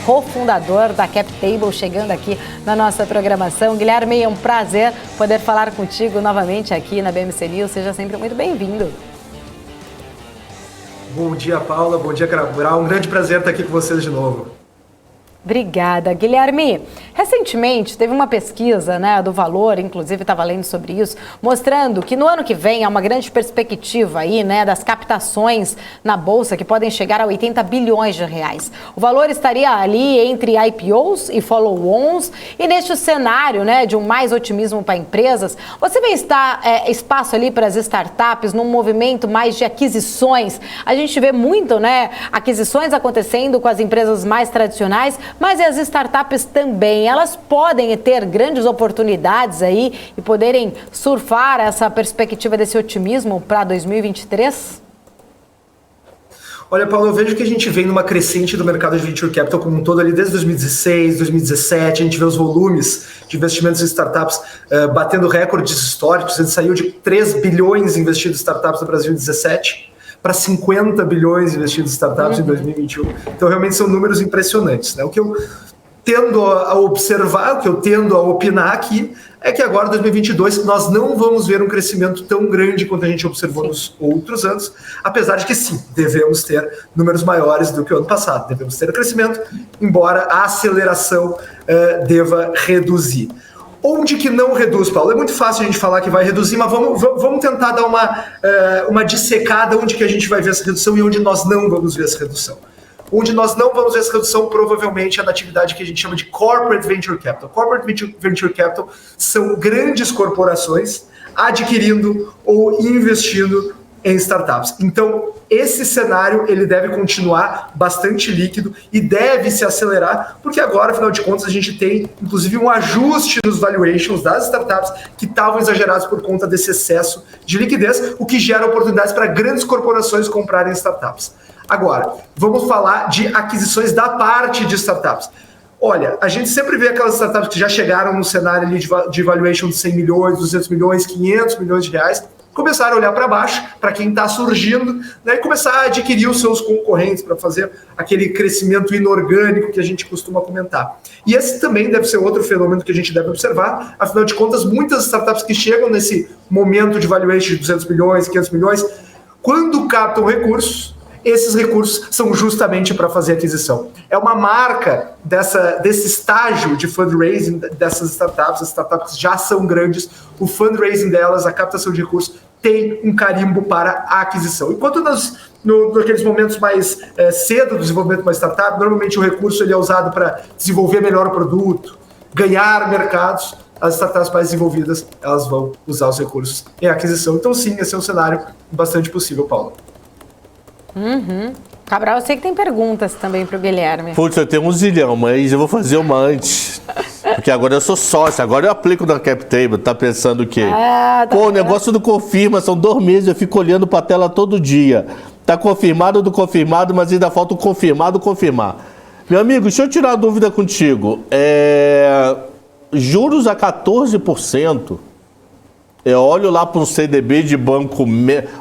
cofundador da CapTable, chegando aqui na nossa programação. Guilherme, é um prazer poder falar contigo novamente aqui na BMC News. Seja sempre muito bem-vindo. Bom dia, Paula. Bom dia, Cabral. Um grande prazer estar aqui com vocês de novo. Obrigada, Guilherme. Recentemente teve uma pesquisa, do Valor, inclusive estava lendo sobre isso, mostrando que no ano que vem há uma grande perspectiva aí, das captações na Bolsa que podem chegar a 80 bilhões de reais. O Valor estaria ali entre IPOs e follow-ons e neste cenário, de um mais otimismo para empresas, você vê espaço ali para as startups num movimento mais de aquisições. A gente vê muito, aquisições acontecendo com as empresas mais tradicionais, mas as startups também, elas podem ter grandes oportunidades aí e poderem surfar essa perspectiva desse otimismo para 2023? Olha, Paulo, eu vejo que a gente vem numa crescente do mercado de Venture Capital como um todo ali desde 2016, 2017, a gente vê os volumes de investimentos em startups batendo recordes históricos. A gente saiu de 3 bilhões investidos em startups no Brasil em 2017 para 50 bilhões investidos em startups em 2021. Então, realmente são números impressionantes, O que eu tendo a observar, o que eu tendo a opinar aqui, é que agora, em 2022, nós não vamos ver um crescimento tão grande quanto a gente observou nos outros anos, apesar de que, sim, devemos ter números maiores do que o ano passado. Devemos ter crescimento, embora a aceleração deva reduzir. Onde que não reduz, Paulo? É muito fácil a gente falar que vai reduzir, mas vamos tentar dar uma dissecada onde que a gente vai ver essa redução e onde nós não vamos ver essa redução. Onde nós não vamos ver essa redução, provavelmente, é na atividade que a gente chama de Corporate Venture Capital. Corporate Venture Capital são grandes corporações adquirindo ou investindo em startups. Então, esse cenário ele deve continuar bastante líquido e deve se acelerar, porque agora, afinal de contas, a gente tem, inclusive, um ajuste nos valuations das startups que estavam exagerados por conta desse excesso de liquidez, o que gera oportunidades para grandes corporações comprarem startups. Agora, vamos falar de aquisições da parte de startups. Olha, a gente sempre vê aquelas startups que já chegaram no cenário ali de valuation de 100 milhões, 200 milhões, 500 milhões de reais, começar a olhar para baixo, para quem está surgindo, e começar a adquirir os seus concorrentes para fazer aquele crescimento inorgânico que a gente costuma comentar. E esse também deve ser outro fenômeno que a gente deve observar. Afinal de contas, muitas startups que chegam nesse momento de valuation de 200 milhões, 500 milhões, quando captam recursos, esses recursos são justamente para fazer aquisição. É uma marca desse estágio de fundraising dessas startups. As startups já são grandes, o fundraising delas, a captação de recursos, tem um carimbo para a aquisição. Enquanto naqueles momentos mais cedo do desenvolvimento de uma startup, normalmente o recurso ele é usado para desenvolver melhor o produto, ganhar mercados. As startups mais desenvolvidas, elas vão usar os recursos em aquisição. Então, sim, esse é um cenário bastante possível, Paulo. Cabral, eu sei que tem perguntas também para o Guilherme. Putz, eu tenho um zilhão, mas eu vou fazer uma antes. Porque agora eu sou sócio, agora eu aplico na CapTable. Tá pensando o quê? O negócio do confirma, são 2 meses, eu fico olhando para a tela todo dia. Tá confirmado do confirmado, mas ainda falta o confirmado confirmar. Meu amigo, deixa eu tirar uma dúvida contigo. Juros a 14%. Eu olho lá para um CDB de banco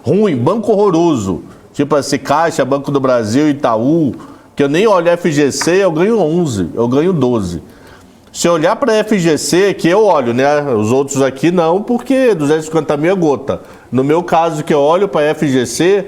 ruim, banco horroroso. Tipo assim, Caixa, Banco do Brasil, Itaú, que eu nem olho FGC, eu ganho 11, eu ganho 12. Se eu olhar para FGC, que eu olho, os outros aqui não, porque 250 mil é gota. No meu caso, que eu olho para FGC,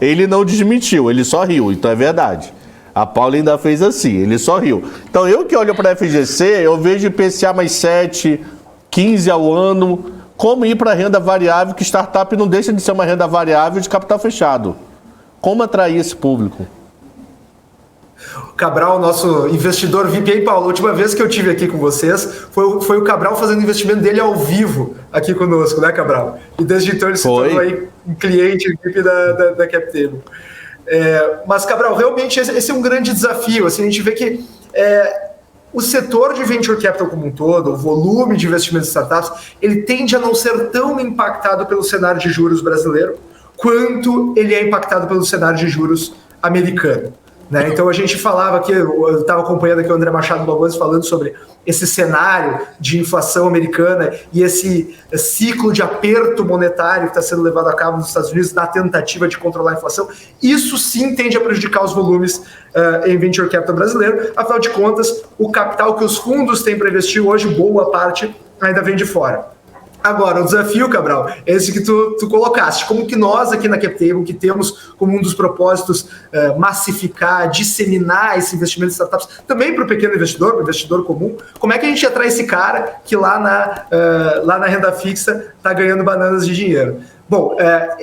ele não desmentiu, ele só riu, então é verdade. A Paula ainda fez assim, ele só riu. Então eu que olho para FGC, eu vejo IPCA mais 7, 15 ao ano. Como ir para renda variável, que startup não deixa de ser uma renda variável de capital fechado. Como atrair esse público? Cabral, nosso investidor VIP, Paulo, a última vez que eu tive aqui com vocês, foi o Cabral fazendo o investimento dele ao vivo aqui conosco, né, Cabral? E desde então ele se tornou aí um cliente VIP da CapTable. Mas, Cabral, realmente esse é um grande desafio. Assim, a gente vê que o setor de venture capital como um todo, o volume de investimentos em startups, ele tende a não ser tão impactado pelo cenário de juros brasileiro quanto ele é impactado pelo cenário de juros americano. né? Então a gente falava aqui, eu estava acompanhando aqui o André Machado Barbosa falando sobre esse cenário de inflação americana e esse ciclo de aperto monetário que está sendo levado a cabo nos Estados Unidos na tentativa de controlar a inflação. Isso sim tende a prejudicar os volumes em venture capital brasileiro. Afinal de contas, o capital que os fundos têm para investir hoje, boa parte ainda vem de fora. Agora, o desafio, Cabral, é esse que tu colocaste. Como que nós aqui na CapTable, que temos como um dos propósitos massificar, disseminar esse investimento em startups, também para o pequeno investidor, para o investidor comum, como é que a gente atrai esse cara que lá na renda fixa está ganhando bananas de dinheiro? Bom,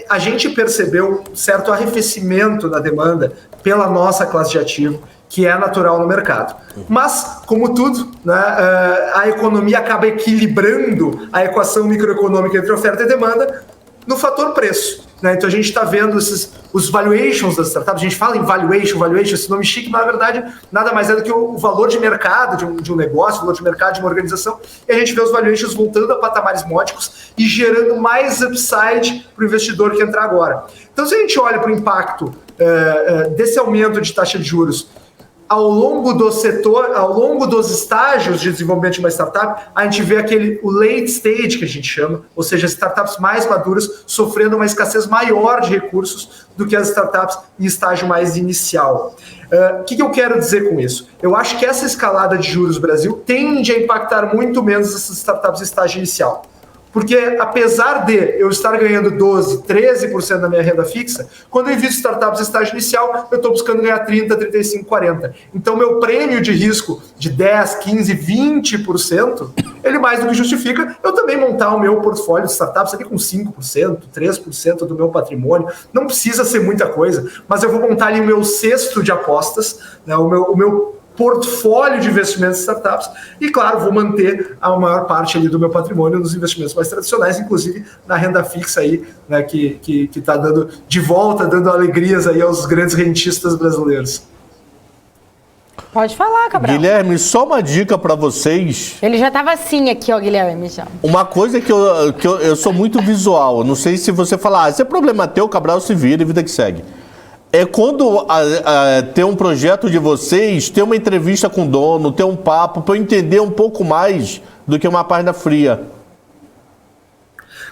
a gente percebeu certo arrefecimento na demanda pela nossa classe de ativo, que é natural no mercado. Mas, como tudo, né, a economia acaba equilibrando a equação microeconômica entre oferta e demanda no fator preço. Né? Então a gente está vendo os valuations das startups, a gente fala em valuation, esse nome chique, mas na verdade nada mais é do que o valor de mercado de um negócio, o valor de mercado de uma organização, e a gente vê os valuations voltando a patamares módicos e gerando mais upside para o investidor que entrar agora. Então se a gente olha para o impacto desse aumento de taxa de juros ao longo do setor, ao longo dos estágios de desenvolvimento de uma startup, a gente vê o late stage, que a gente chama, ou seja, as startups mais maduras sofrendo uma escassez maior de recursos do que as startups em estágio mais inicial. O que eu quero dizer com isso? Eu acho que essa escalada de juros no Brasil tende a impactar muito menos essas startups em estágio inicial. Porque apesar de eu estar ganhando 12%, 13% da minha renda fixa, quando eu invisto startups em estágio inicial, eu estou buscando ganhar 30%, 35%, 40%. Então, meu prêmio de risco de 10%, 15%, 20%, ele mais do que justifica eu também montar o meu portfólio de startups ali com 5%, 3% do meu patrimônio. Não precisa ser muita coisa, mas eu vou montar ali o meu cesto de apostas, né, o meu portfólio de investimentos em startups e, claro, vou manter a maior parte ali do meu patrimônio nos investimentos mais tradicionais, inclusive na renda fixa aí, né, que está dando de volta, dando alegrias aí aos grandes rentistas brasileiros. Pode falar, Cabral. Guilherme, só uma dica para vocês. Ele já estava assim aqui, ó, Guilherme. Já. Uma coisa que eu sou muito visual, não sei se você falar, esse é problema teu, Cabral se vira e vida que segue. É quando tem um projeto de vocês, ter uma entrevista com o dono, ter um papo, para eu entender um pouco mais do que uma página fria.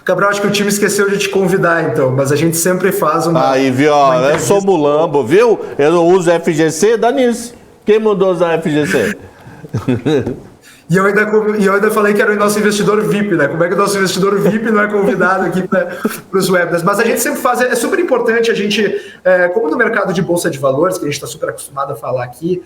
Cabral, acho que o time esqueceu de te convidar, então, mas a gente sempre faz uma... Aí, viu? Eu sou mulambo, viu? Eu uso FGC, dá nisso. Quem mandou usar FGC? E eu ainda falei que era o nosso investidor VIP, né? Como é que o nosso investidor VIP não é convidado aqui para os webinars? Mas a gente sempre faz, é super importante a gente, como no mercado de bolsa de valores, que a gente está super acostumado a falar aqui,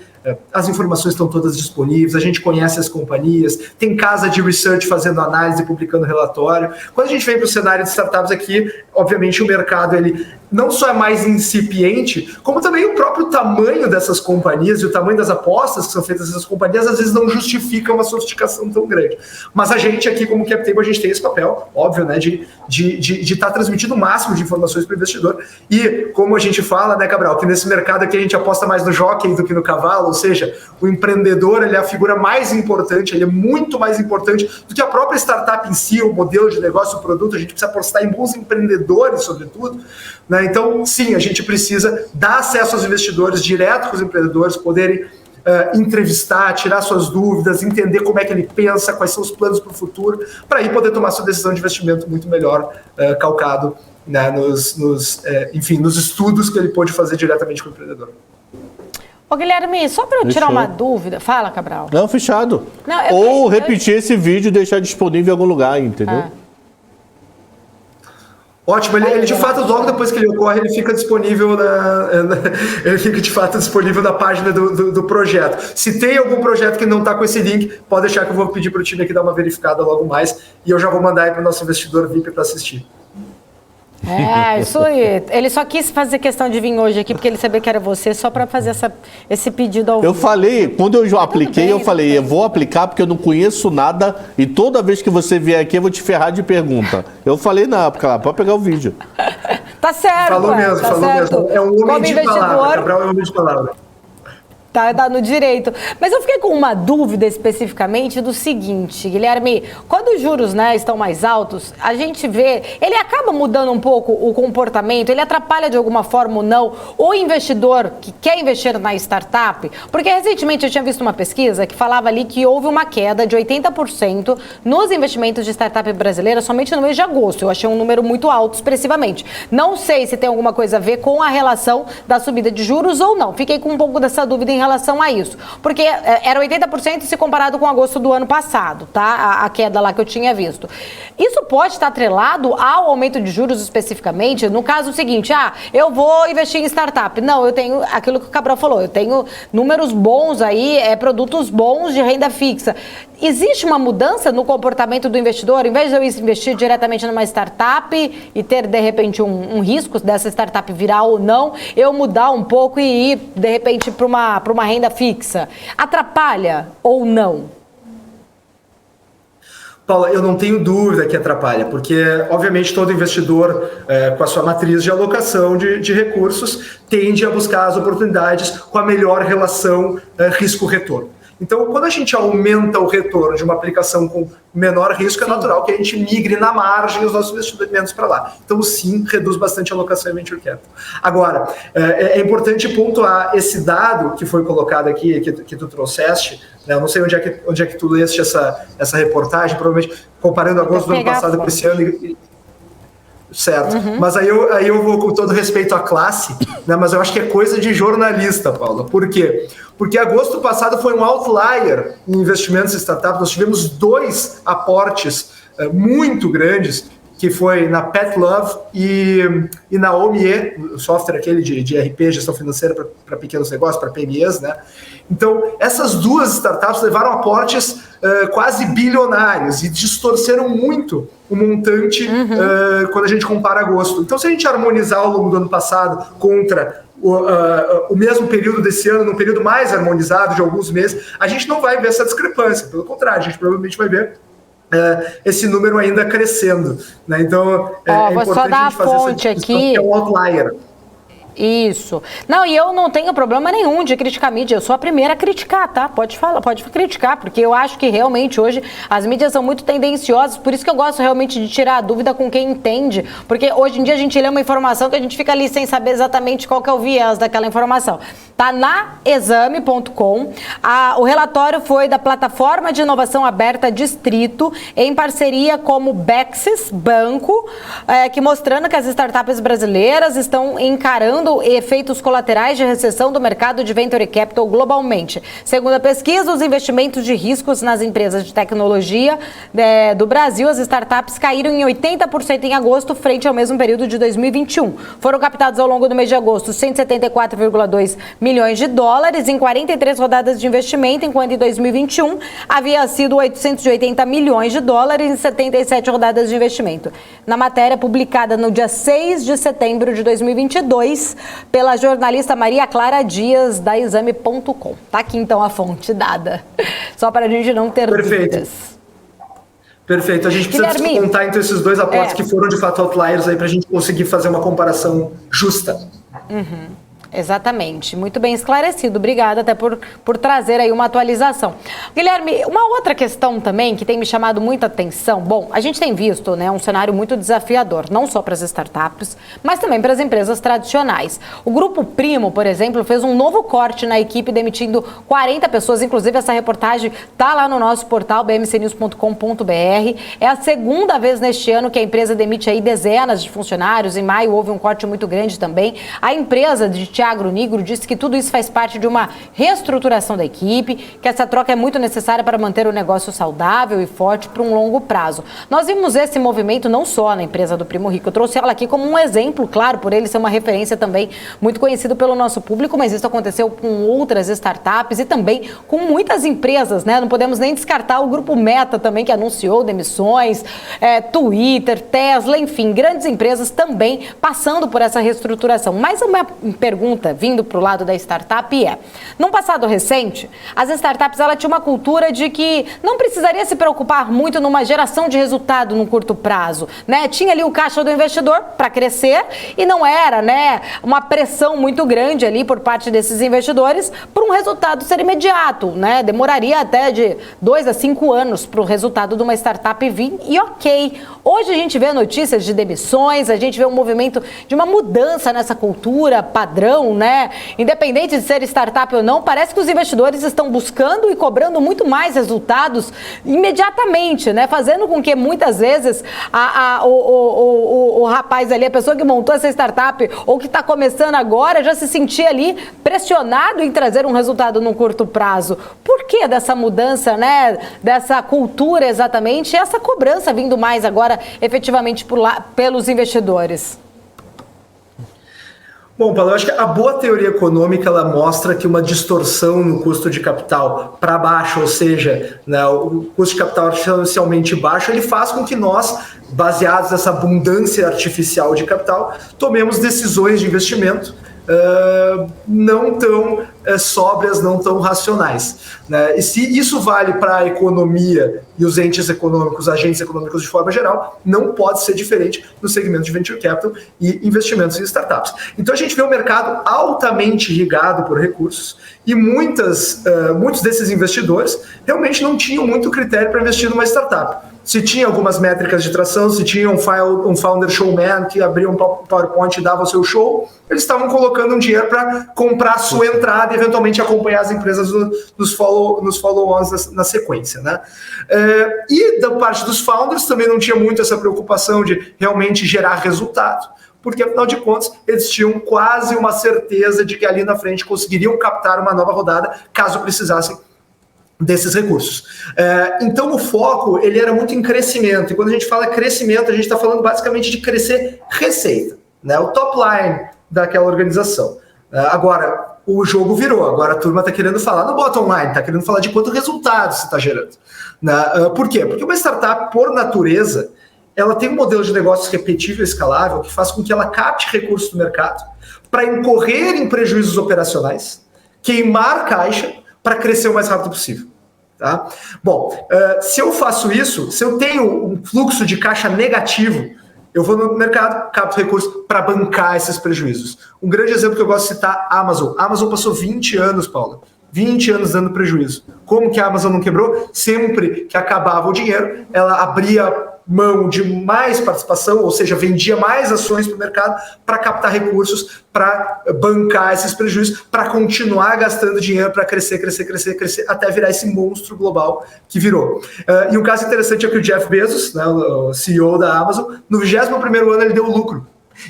as informações estão todas disponíveis, a gente conhece as companhias, tem casa de research fazendo análise, publicando relatório. Quando a gente vem para o cenário de startups aqui, obviamente o mercado ele não só é mais incipiente, como também o próprio tamanho dessas companhias e o tamanho das apostas que são feitas nessas companhias às vezes não justifica uma sofisticação tão grande. Mas a gente aqui, como CapTable, a gente tem esse papel, óbvio, né, de estar transmitindo o máximo de informações para o investidor. E, como a gente fala, né, Cabral, que nesse mercado aqui a gente aposta mais no jockey do que no cavalo, ou seja, o empreendedor ele é a figura mais importante, ele é muito mais importante do que a própria startup em si, o modelo de negócio, o produto. A gente precisa apostar em bons empreendedores, sobretudo, né? Então, sim, a gente precisa dar acesso aos investidores, direto com os empreendedores, poderem entrevistar, tirar suas dúvidas, entender como é que ele pensa, quais são os planos para o futuro, para aí poder tomar sua decisão de investimento muito melhor calcado, né, nos estudos que ele pode fazer diretamente com o empreendedor. Ô, Guilherme, só para eu tirar uma dúvida... Fala, Cabral. Não, fechado. Não, ou repetir esse vídeo e deixar disponível em algum lugar, entendeu? Ótimo, ele de fato, logo depois que ele ocorre, ele fica disponível ele fica de fato disponível na página do projeto. Se tem algum projeto que não está com esse link, pode deixar que eu vou pedir para o time aqui dar uma verificada logo mais e eu já vou mandar aí para o nosso investidor VIP para assistir. Isso aí. Ele só quis fazer questão de vir hoje aqui, porque ele sabia que era você, só para fazer esse pedido ao vivo. Eu falei, quando eu apliquei, eu falei, eu vou aplicar porque eu não conheço nada e toda vez que você vier aqui eu vou te ferrar de pergunta. Eu falei, não, pode pegar o vídeo. Tá certo. Falou mesmo, tá falou certo. mesmo. É um homem de palavra, Cabral é um homem de palavra. Tá no direito. Mas eu fiquei com uma dúvida especificamente do seguinte, Guilherme, quando os juros, né, estão mais altos, a gente vê, ele acaba mudando um pouco o comportamento, ele atrapalha de alguma forma ou não o investidor que quer investir na startup? Porque recentemente eu tinha visto uma pesquisa que falava ali que houve uma queda de 80% nos investimentos de startup brasileira somente no mês de agosto. Eu achei um número muito alto expressivamente. Não sei se tem alguma coisa a ver com a relação da subida de juros ou não. Fiquei com um pouco dessa dúvida em relação a isso, porque era 80% se comparado com agosto do ano passado, tá? A queda lá que eu tinha visto. Isso pode estar atrelado ao aumento de juros especificamente? No caso seguinte, eu vou investir em startup. Não, eu tenho aquilo que o Cabral falou, eu tenho números bons aí, produtos bons de renda fixa. Existe uma mudança no comportamento do investidor? Em vez de eu investir diretamente numa startup e ter, de repente, um risco dessa startup virar ou não, eu mudar um pouco e ir, de repente, para uma renda fixa. Atrapalha ou não? Paula, eu não tenho dúvida que atrapalha, porque, obviamente, todo investidor, com a sua matriz de alocação de recursos, tende a buscar as oportunidades com a melhor relação risco-retorno. Então, quando a gente aumenta o retorno de uma aplicação com menor risco, é natural que a gente migre na margem os nossos investimentos para lá. Então, sim, reduz bastante a alocação em Venture Capital. Agora, é importante pontuar esse dado que foi colocado aqui, que tu trouxeste, né? Eu não sei onde é que tu leste essa reportagem, provavelmente comparando agosto do ano passado com esse ano. Certo, mas aí eu vou com todo respeito à classe, né, mas eu acho que é coisa de jornalista, Paula. Por quê? Porque agosto passado foi um outlier em investimentos em startups. Nós tivemos 2 aportes muito grandes, que foi na PetLove e na OMIE, o software aquele de RP, gestão financeira para pequenos negócios, para PMEs, né? Então, essas 2 startups levaram aportes quase bilionários e distorceram muito o montante quando a gente compara agosto. Então, se a gente harmonizar ao longo do ano passado contra o mesmo período desse ano, num período mais harmonizado de alguns meses, a gente não vai ver essa discrepância. Pelo contrário, a gente provavelmente vai ver esse número ainda crescendo, né? Então, é vou importante só dar a gente fazer fonte essa discussão, aqui. que é um outlier. Isso. Não, e eu não tenho problema nenhum de criticar a mídia. Eu sou a primeira a criticar, tá? Pode falar, pode criticar, porque eu acho que realmente hoje as mídias são muito tendenciosas. Por isso que eu gosto realmente de tirar a dúvida com quem entende. Porque hoje em dia a gente lê uma informação que a gente fica ali sem saber exatamente qual que é o viés daquela informação. Tá na exame.com. O relatório foi da Plataforma de Inovação Aberta Distrito, em parceria com o Bexis Banco, que mostrando que as startups brasileiras estão encarando efeitos colaterais de recessão do mercado de Venture Capital globalmente. Segundo a pesquisa, os investimentos de riscos nas empresas de tecnologia do Brasil, as startups caíram em 80% em agosto, frente ao mesmo período de 2021. Foram captados ao longo do mês de agosto 174,2 milhões de dólares em 43 rodadas de investimento, enquanto em 2021 havia sido 880 milhões de dólares em 77 rodadas de investimento. Na matéria publicada no dia 6 de setembro de 2022, pela jornalista Maria Clara Dias, da Exame.com. Tá aqui, então, a fonte dada. Só para a gente não ter dúvidas. Perfeito. A gente precisa descontar entre esses 2 aportes que foram, de fato, outliers aí para a gente conseguir fazer uma comparação justa. Exatamente, muito bem esclarecido, obrigada até por trazer aí uma atualização. Guilherme, uma outra questão também que tem me chamado muita atenção, bom, a gente tem visto, né, um cenário muito desafiador, não só para as startups, mas também para as empresas tradicionais. O Grupo Primo, por exemplo, fez um novo corte na equipe, demitindo 40 pessoas, inclusive essa reportagem está lá no nosso portal, bmcnews.com.br. É a segunda vez neste ano que a empresa demite aí dezenas de funcionários, em maio houve um corte muito grande também. A empresa de Thiago Nigro disse que tudo isso faz parte de uma reestruturação da equipe, que essa troca é muito necessária para manter o negócio saudável e forte por um longo prazo. Nós vimos esse movimento não só na empresa do Primo Rico, eu trouxe ela aqui como um exemplo, claro, por ele ser uma referência também muito conhecido pelo nosso público, mas isso aconteceu com outras startups e também com muitas empresas, né? Não podemos nem descartar o Grupo Meta também, que anunciou demissões, Twitter, Tesla, enfim, grandes empresas também passando por essa reestruturação. Mas uma pergunta pergunta, vindo para o lado da startup, é: num passado recente, as startups ela tinha uma cultura de que não precisaria se preocupar muito numa geração de resultado no curto prazo, né? Tinha ali o caixa do investidor para crescer e não era, né, uma pressão muito grande ali por parte desses investidores para um resultado ser imediato, né? Demoraria até de 2 a 5 anos para o resultado de uma startup vir e ok. Hoje a gente vê notícias de demissões, a gente vê um movimento de uma mudança nessa cultura padrão, né? Independente de ser startup ou não, parece que os investidores estão buscando e cobrando muito mais resultados imediatamente, né? Fazendo com que muitas vezes o rapaz ali, a pessoa que montou essa startup ou que está começando agora, já se sentia ali pressionado em trazer um resultado no curto prazo. Por que dessa mudança, né? Dessa cultura exatamente, e essa cobrança vindo mais agora efetivamente pelos investidores? Bom, Paulo, eu acho que a boa teoria econômica ela mostra que uma distorção no custo de capital para baixo, ou seja, né, o custo de capital artificialmente baixo, ele faz com que nós, baseados nessa abundância artificial de capital, tomemos decisões de investimento não tão sóbrias, não tão racionais, né? E se isso vale para a economia e os entes econômicos, agentes econômicos de forma geral, não pode ser diferente no segmento de venture capital e investimentos em startups. Então a gente vê um mercado altamente irrigado por recursos e muitos desses investidores realmente não tinham muito critério para investir numa startup. Se tinha algumas métricas de tração, se tinha um founder showman que abria um PowerPoint e dava o seu show, eles estavam colocando um dinheiro para comprar a sua entrada e eventualmente acompanhar as empresas nos follow-ons na sequência, né? E da parte dos founders também não tinha muito essa preocupação de realmente gerar resultado, porque afinal de contas eles tinham quase uma certeza de que ali na frente conseguiriam captar uma nova rodada caso precisassem desses recursos. Então o foco ele era muito em crescimento, e quando a gente fala crescimento, a gente está falando basicamente de crescer receita, né? O top line daquela organização. Agora, o jogo virou, agora a turma está querendo falar no bottom line, está querendo falar de quanto resultado você está gerando. Por quê? Porque uma startup, por natureza, ela tem um modelo de negócios repetível e escalável que faz com que ela capte recursos do mercado para incorrer em prejuízos operacionais, queimar caixa para crescer o mais rápido possível. Tá? Bom, se eu faço isso, se eu tenho um fluxo de caixa negativo, eu vou no mercado, capto recursos para bancar esses prejuízos. Um grande exemplo que eu gosto de citar, a Amazon. A Amazon passou 20 anos, Paulo, 20 anos dando prejuízo. Como que a Amazon não quebrou? Sempre que acabava o dinheiro, ela abria mão de mais participação, ou seja, vendia mais ações para o mercado para captar recursos, para bancar esses prejuízos, para continuar gastando dinheiro para crescer, até virar esse monstro global que virou. E um caso interessante é que o Jeff Bezos, né, o CEO da Amazon, no 21º ano ele deu lucro.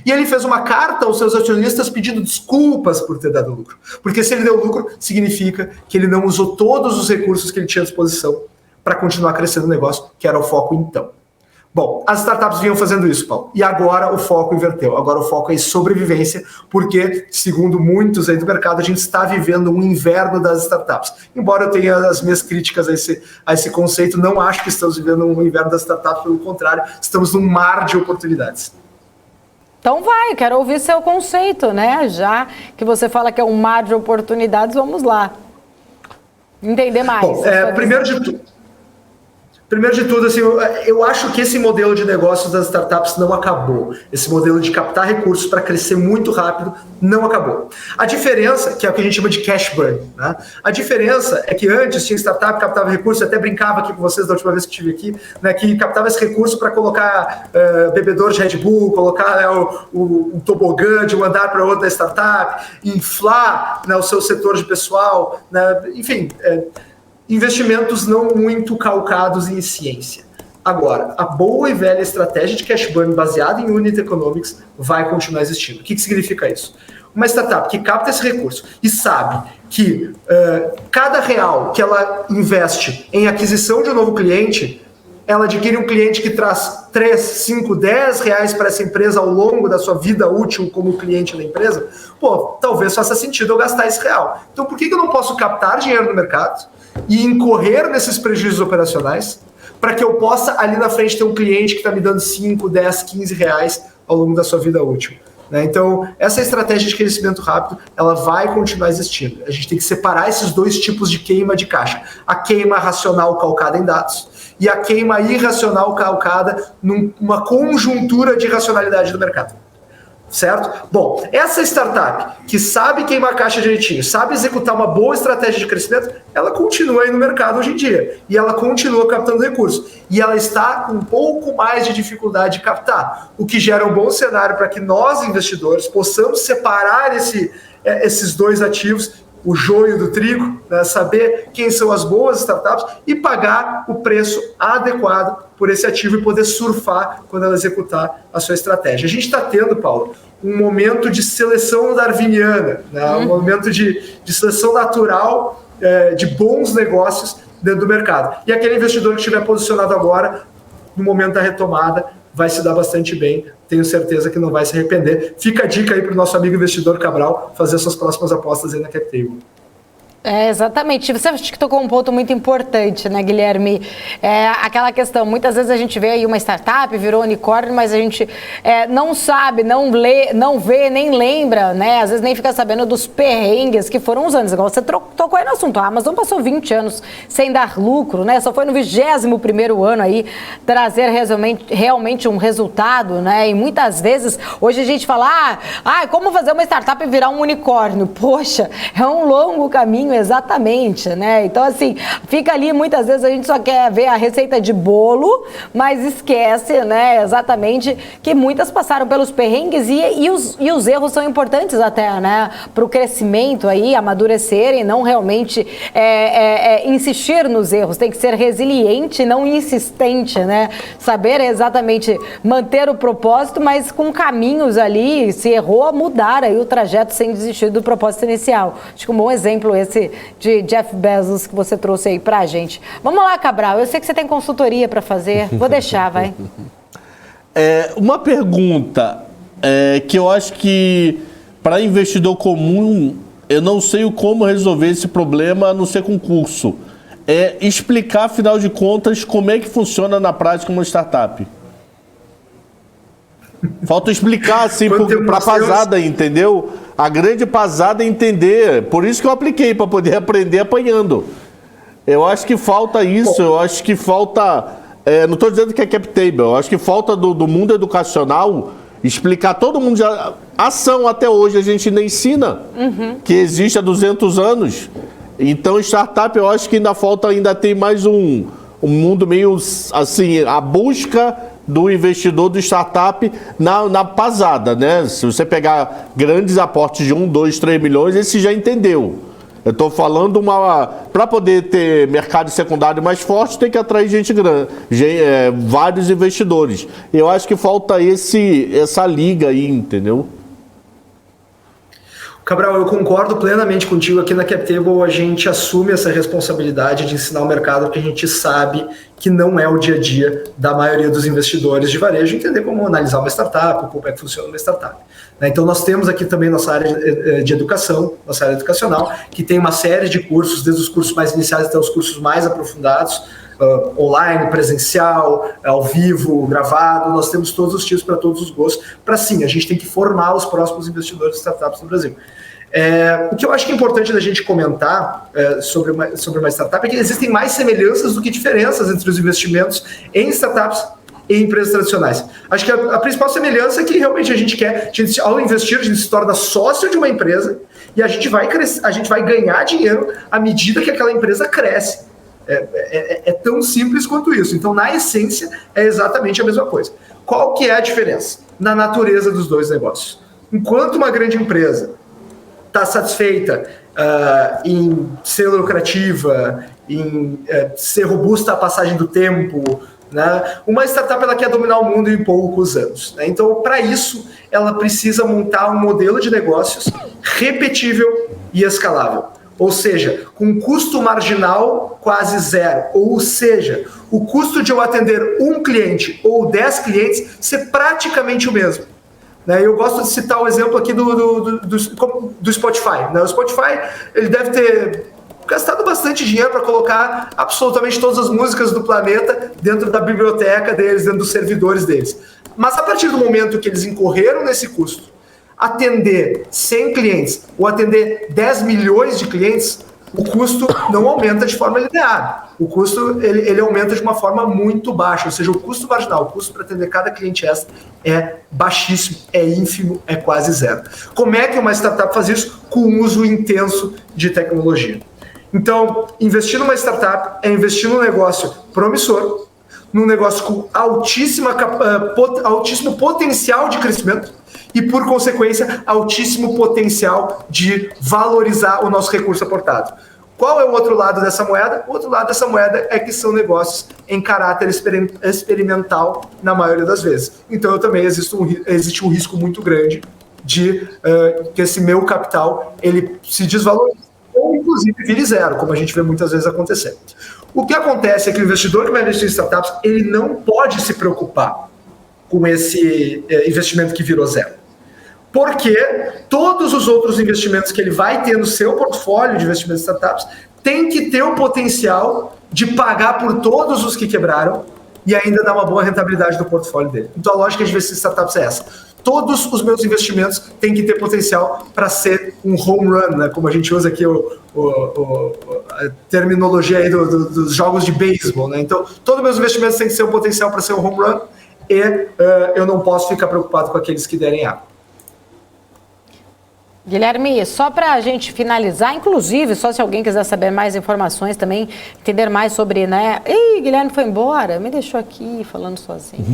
E ele fez uma carta aos seus acionistas pedindo desculpas por ter dado lucro. Porque se ele deu lucro, significa que ele não usou todos os recursos que ele tinha à disposição para continuar crescendo o negócio, que era o foco então. Bom, as startups vinham fazendo isso, Paulo, e agora o foco inverteu. Agora o foco é em sobrevivência, porque, segundo muitos aí do mercado, a gente está vivendo um inverno das startups. Embora eu tenha as minhas críticas a esse conceito, não acho que estamos vivendo um inverno das startups, pelo contrário, estamos num mar de oportunidades. Então vai, quero ouvir seu conceito, né? Já que você fala que é um mar de oportunidades, vamos lá. Entender mais. Bom, Primeiro de tudo, assim, eu acho que esse modelo de negócios das startups não acabou. Esse modelo de captar recursos para crescer muito rápido não acabou. A diferença, que é o que a gente chama de cash burn, né? A diferença é que antes tinha startup que captava recursos, eu até brincava aqui com vocês da última vez que estive aqui, né, que captava esse recurso para colocar bebedor de Red Bull, colocar, né, o tobogã de um andar para outro da startup, inflar, né, o seu setor de pessoal, né, enfim... investimentos não muito calcados em ciência. Agora, a boa e velha estratégia de cash burn baseada em unit economics vai continuar existindo. O que significa isso? Uma startup que capta esse recurso e sabe que cada real que ela investe em aquisição de um novo cliente, ela adquire um cliente que traz 3, 5, 10 reais para essa empresa ao longo da sua vida útil como cliente da empresa, talvez faça sentido eu gastar esse real. Então, por que eu não posso captar dinheiro no mercado e incorrer nesses prejuízos operacionais para que eu possa, ali na frente, ter um cliente que está me dando 5, 10, 15 reais ao longo da sua vida útil? né? Então, essa estratégia de crescimento rápido, ela vai continuar existindo. A gente tem que separar esses dois tipos de queima de caixa. A queima racional calcada em dados e a queima irracional calcada numa conjuntura de racionalidade do mercado. Certo? Bom, essa startup que sabe queimar a caixa direitinho, sabe executar uma boa estratégia de crescimento, ela continua aí no mercado hoje em dia. E ela continua captando recursos. E ela está com um pouco mais de dificuldade de captar, o que gera um bom cenário para que nós, investidores, possamos separar esses dois ativos, o joio do trigo, né? Saber quem são as boas startups e pagar o preço adequado por esse ativo e poder surfar quando ela executar a sua estratégia. A gente está tendo, Paulo, um momento de seleção darwiniana, né? Um momento de seleção natural de bons negócios dentro do mercado. E aquele investidor que estiver posicionado agora, no momento da retomada, vai se dar bastante bem, tenho certeza que não vai se arrepender. Fica a dica aí para o nosso amigo investidor Cabral fazer suas próximas apostas aí na CapTable. Exatamente. Você acha que tocou um ponto muito importante, né, Guilherme? Aquela questão, muitas vezes a gente vê aí uma startup, virou unicórnio, mas a gente não sabe, não vê, nem lembra, né? Às vezes nem fica sabendo dos perrengues que foram os anos. Igual você tocou aí no assunto, a Amazon passou 20 anos sem dar lucro, né? Só foi no 21º ano aí trazer realmente um resultado, né? E muitas vezes, hoje a gente fala, como fazer uma startup virar um unicórnio? Poxa, é um longo caminho. Exatamente, né? Então, assim, fica ali, muitas vezes a gente só quer ver a receita de bolo, mas esquece, né, exatamente, que muitas passaram pelos perrengues e os erros são importantes até, né, para o crescimento aí, amadurecerem, não realmente insistir nos erros, tem que ser resiliente, não insistente, né? Saber exatamente manter o propósito, mas com caminhos ali, se errou, mudar aí o trajeto sem desistir do propósito inicial. Acho que um bom exemplo esse de Jeff Bezos que você trouxe aí pra gente. Vamos lá, Cabral, eu sei que você tem consultoria para fazer, vou deixar, vai. Uma pergunta que eu acho que para investidor comum, eu não sei como resolver esse problema a não ser com curso. Explicar, afinal de contas, como é que funciona na prática uma startup. Falta explicar, assim, para a pasada, entendeu? A grande pasada é entender. Por isso que eu apliquei, para poder aprender apanhando. Eu acho que falta isso, eu acho que falta... não estou dizendo que é CapTable, eu acho que falta do mundo educacional explicar. Todo mundo já... Ação até hoje a gente ainda ensina, que existe há 200 anos. Então, startup, eu acho que ainda tem mais um mundo meio, assim, a busca do investidor do startup na pasada, né? Se você pegar grandes aportes de 1, 2, 3 milhões, esse já entendeu. Eu estou falando para poder ter mercado secundário mais forte, tem que atrair gente grande, vários investidores. Eu acho que falta essa liga aí, entendeu? Cabral, eu concordo plenamente contigo. Aqui na CapTable a gente assume essa responsabilidade de ensinar o mercado, porque a gente sabe que não é o dia a dia da maioria dos investidores de varejo entender como analisar uma startup, como é que funciona uma startup. Então nós temos aqui também nossa área de educação, nossa área educacional, que tem uma série de cursos, desde os cursos mais iniciais até os cursos mais aprofundados, online, presencial, ao vivo, gravado. Nós temos todos os tipos para todos os gostos, para sim, a gente tem que formar os próximos investidores de startups no Brasil. O que eu acho que é importante da gente comentar sobre uma startup é que existem mais semelhanças do que diferenças entre os investimentos em startups e empresas tradicionais. Acho que a principal semelhança é que realmente a gente quer, ao investir, a gente se torna sócio de uma empresa e a gente vai ganhar dinheiro à medida que aquela empresa cresce. É tão simples quanto isso. Então, na essência, é exatamente a mesma coisa. Qual que é a diferença? Na natureza dos dois negócios. Enquanto uma grande empresa está satisfeita em ser lucrativa, em ser robusta à passagem do tempo, né? Uma startup ela quer dominar o mundo em poucos anos, né? Então, para isso, ela precisa montar um modelo de negócios repetível e escalável. Ou seja, com custo marginal quase zero. Ou seja, o custo de eu atender um cliente ou 10 clientes ser praticamente o mesmo. Eu gosto de citar o exemplo aqui do Spotify. O Spotify ele deve ter gastado bastante dinheiro para colocar absolutamente todas as músicas do planeta dentro da biblioteca deles, dentro dos servidores deles. Mas a partir do momento que eles incorreram nesse custo, atender 100 clientes ou atender 10 milhões de clientes, o custo não aumenta de forma linear. O custo ele aumenta de uma forma muito baixa, ou seja, o custo marginal, o custo para atender cada cliente extra é baixíssimo, é ínfimo, é quase zero. Como é que uma startup faz isso? Com o uso intenso de tecnologia. Então, investir numa startup é investir num negócio promissor, num negócio com altíssimo potencial de crescimento e, por consequência, altíssimo potencial de valorizar o nosso recurso aportado. Qual é o outro lado dessa moeda? O outro lado dessa moeda é que são negócios em caráter experimental na maioria das vezes. Então, também existe um risco muito grande de que esse meu capital ele se desvalorize ou, inclusive, vire zero, como a gente vê muitas vezes acontecer. O que acontece é que o investidor que vai investir em startups, ele não pode se preocupar com esse investimento que virou zero. Porque todos os outros investimentos que ele vai ter no seu portfólio de investimentos em startups tem que ter o potencial de pagar por todos os que quebraram e ainda dar uma boa rentabilidade do portfólio dele. Então a lógica de investir em startups é essa. Todos os meus investimentos têm que ter potencial para ser um home run, né? Como a gente usa aqui a terminologia aí dos jogos de beisebol, né? Então, todos os meus investimentos têm que ter um potencial para ser um home run e eu não posso ficar preocupado com aqueles que derem água. Guilherme, só para a gente finalizar, inclusive, só se alguém quiser saber mais informações também, entender mais sobre, né? Ih, Guilherme foi embora, me deixou aqui falando sozinho.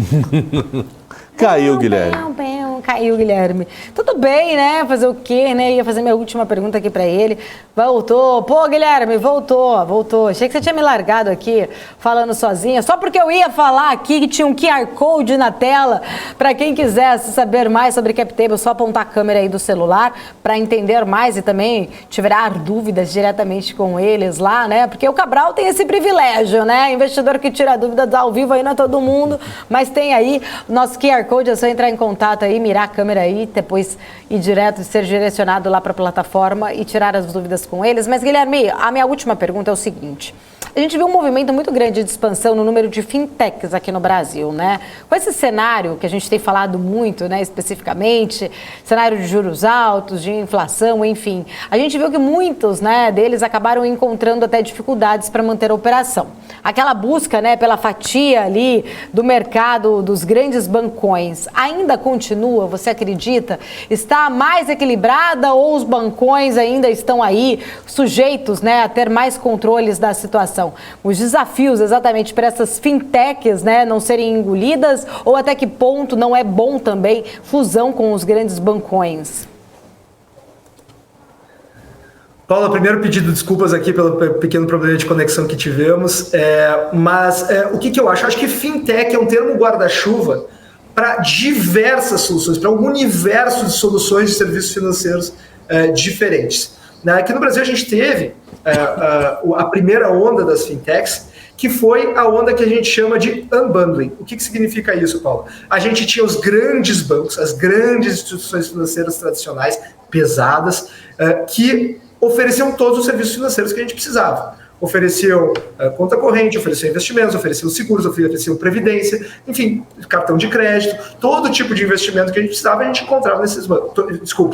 Caiu, Guilherme. Caiu, Guilherme. Tudo bem, né? Fazer o quê, né? Ia fazer minha última pergunta aqui para ele. Voltou. Pô, Guilherme, voltou. Achei que você tinha me largado aqui falando sozinha, só porque eu ia falar aqui que tinha um QR Code na tela para quem quisesse saber mais sobre CapTable, só apontar a câmera aí do celular para entender mais e também tirar dúvidas diretamente com eles lá, né? Porque o Cabral tem esse privilégio, né? Investidor que tira dúvidas ao vivo aí não é todo mundo, mas tem aí o nosso QR Code, é só entrar em contato aí, mirar a câmera aí, depois ir direto, ser direcionado lá para a plataforma e tirar as dúvidas com eles. Mas, Guilherme, a minha última pergunta é o seguinte: a gente viu um movimento muito grande de expansão no número de fintechs aqui no Brasil, né? Com esse cenário que a gente tem falado muito, né, especificamente, cenário de juros altos, de inflação, enfim, a gente viu que muitos, né, deles acabaram encontrando até dificuldades para manter a operação. Aquela busca, né, pela fatia ali do mercado dos grandes bancões ainda continua, você acredita? Está mais equilibrada ou os bancões ainda estão aí sujeitos, né, a ter mais controles da situação? Os desafios exatamente para essas fintechs, né, não serem engolidas, ou até que ponto não é bom também fusão com os grandes bancões? Paula, primeiro pedido desculpas aqui pelo pequeno problema de conexão que tivemos, mas o que eu acho? Eu acho que fintech é um termo guarda-chuva para diversas soluções, para um universo de soluções de serviços financeiros diferentes. Aqui no Brasil a gente teve a primeira onda das fintechs, que foi a onda que a gente chama de unbundling. O que significa isso, Paulo? A gente tinha os grandes bancos, as grandes instituições financeiras tradicionais, pesadas, que ofereciam todos os serviços financeiros que a gente precisava. Ofereciam conta corrente, ofereciam investimentos, ofereciam seguros, ofereciam previdência, enfim, cartão de crédito, todo tipo de investimento que a gente precisava, a gente encontrava nesses bancos.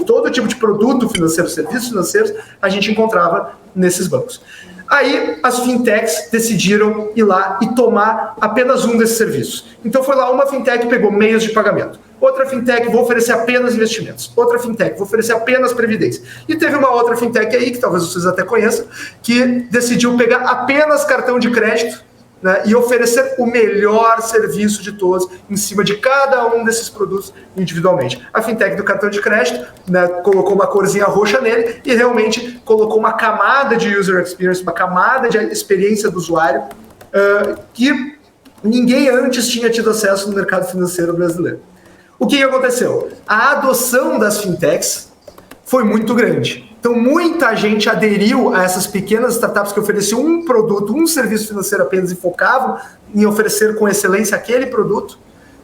Todo tipo de produto financeiro, serviços financeiros, a gente encontrava nesses bancos. Aí as fintechs decidiram ir lá e tomar apenas um desses serviços. Então foi lá uma fintech pegou meios de pagamento. Outra fintech vou oferecer apenas investimentos. Outra fintech vou oferecer apenas previdência. E teve uma outra fintech aí, que talvez vocês até conheçam, que decidiu pegar apenas cartão de crédito, né, e oferecer o melhor serviço de todos em cima de cada um desses produtos individualmente. A fintech do cartão de crédito, né, colocou uma corzinha roxa nele e realmente colocou uma camada de user experience, uma camada de experiência do usuário que ninguém antes tinha tido acesso no mercado financeiro brasileiro. O que aconteceu? A adoção das fintechs foi muito grande. Então, muita gente aderiu a essas pequenas startups que ofereciam um produto, um serviço financeiro apenas e focavam em oferecer com excelência aquele produto,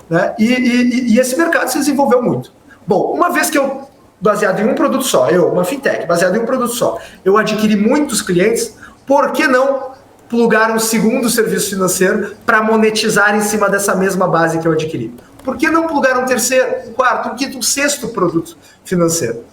né? E esse mercado se desenvolveu muito. Bom, uma vez que eu, baseado em um produto só, uma fintech, baseado em um produto só, eu adquiri muitos clientes, por que não plugar um segundo serviço financeiro para monetizar em cima dessa mesma base que eu adquiri? Por que não plugar um terceiro, um quarto, um quinto, um sexto produto financeiro?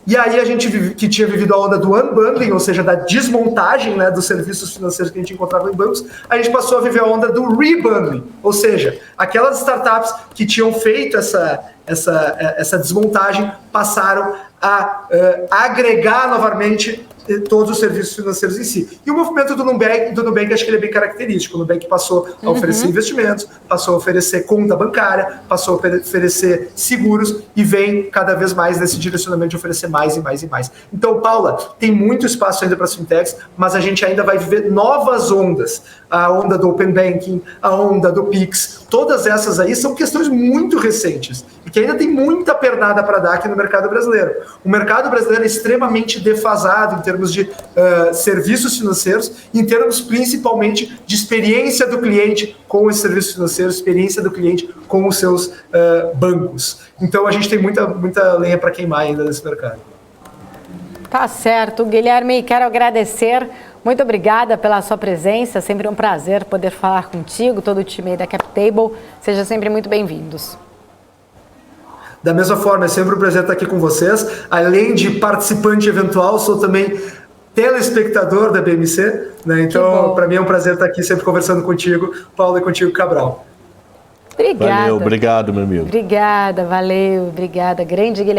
E aí a gente que tinha vivido a onda do unbundling, ou seja, da desmontagem, né, dos serviços financeiros que a gente encontrava em bancos, a gente passou a viver a onda do rebundling, ou seja, aquelas startups que tinham feito essa desmontagem passaram a agregar novamente todos os serviços financeiros em si. E o movimento do Nubank acho que ele é bem característico. O Nubank passou a oferecer investimentos, passou a oferecer conta bancária, passou a oferecer seguros e vem cada vez mais nesse direcionamento de oferecer mais e mais e mais. Então, Paula, tem muito espaço ainda para as fintechs, mas a gente ainda vai viver novas ondas. A onda do Open Banking, a onda do Pix, todas essas aí são questões muito recentes e que ainda tem muita pernada para dar aqui no mercado brasileiro. O mercado brasileiro é extremamente defasado em termos de serviços financeiros, em termos principalmente de experiência do cliente com os serviços financeiros, experiência do cliente com os seus bancos. Então a gente tem muita lenha para queimar ainda nesse mercado. Tá certo, Guilherme, quero agradecer. Muito obrigada pela sua presença, sempre um prazer poder falar contigo, todo o time aí da CapTable. Sejam sempre muito bem-vindos. Da mesma forma, é sempre um prazer estar aqui com vocês. Além de participante eventual, sou também telespectador da BMC, né? Então, para mim é um prazer estar aqui sempre conversando contigo, Paulo, e contigo, Cabral. Obrigada. Valeu, obrigado, meu amigo. Obrigada, valeu, obrigada. Grande Guilherme.